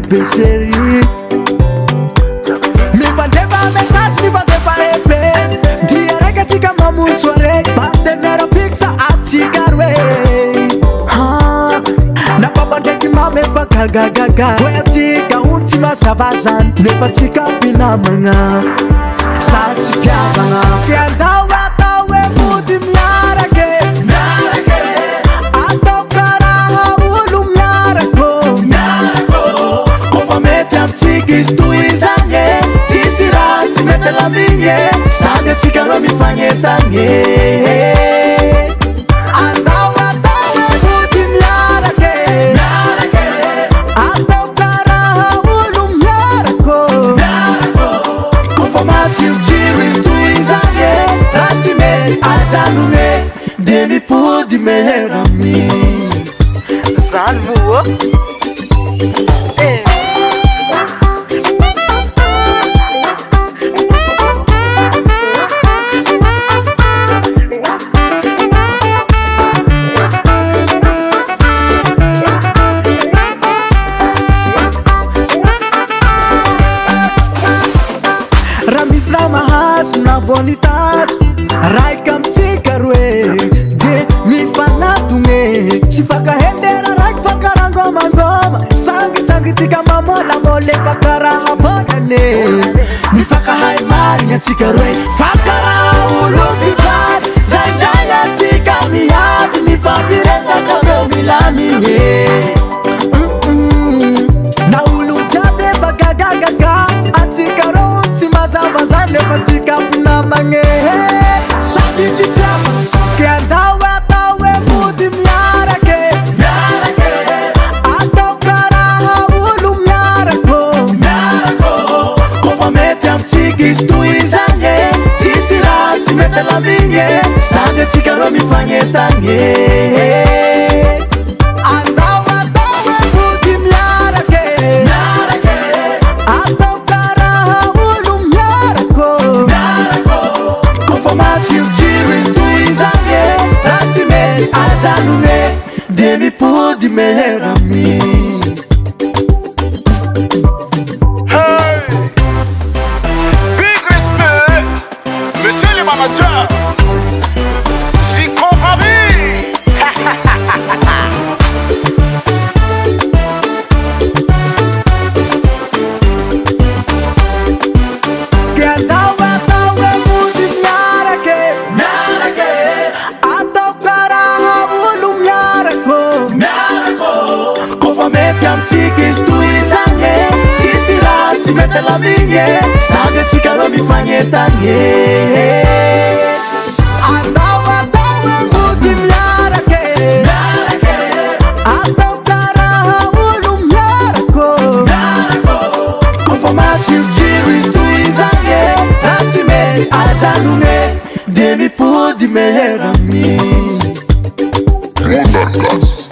bebe chéri. Mifandeva message, mifandeva EP. Dia reka chika mamutu arek. Partenero fixa achikarwe. Na babandeki mamefa gagagaga. Wea chika untima savazan. Nefa chika pinamanga. Sachi piavanga. Kiandawa tawe mudi miarake. Miarake. Atokara haulu miarako. Miarako. Kofamete amchigis tuizange. Tisirati mete la minye. Sade chikaro mifanye tange. Demi pudi meherami Zanmu Ramis ramahas na bonitas Rai kam chikarwe De mi fanatunge Chifaka hendera rai fakara ngoma ngoma Sangi sangi chika mamola mole fakara habonane Mi faka hai marinya chikarwe Fakara ulu bifad Janjaya chika mi hati Mi fabiresa kabeo milaminye Na ulu jabe bagagagaga Achikaro simazavazane Pachika pinamange Sadi chikama Kiandawa tawe mudi miarake Miarake Atokara haulu miarako Miarako Kofamete amchigis tuizange Tisirati mete la minye Sade chikaro mifanye tange Demi pudi meherami Hey! Big respect, monsieur le manager. J'y comprends bien. Kiandawa tawe mudi miarake Miarake Atokara haulu miarako Miarako Kofamete amchigis tuizange Tisirati mete la minye Sade chikaro mifanye tange Andawa tawe mudi miarake Miarake Atokara haulu miarako Miarako Kofamate ujiris tuizange Ratime ajanume Demi pudi meherami Wonderclass.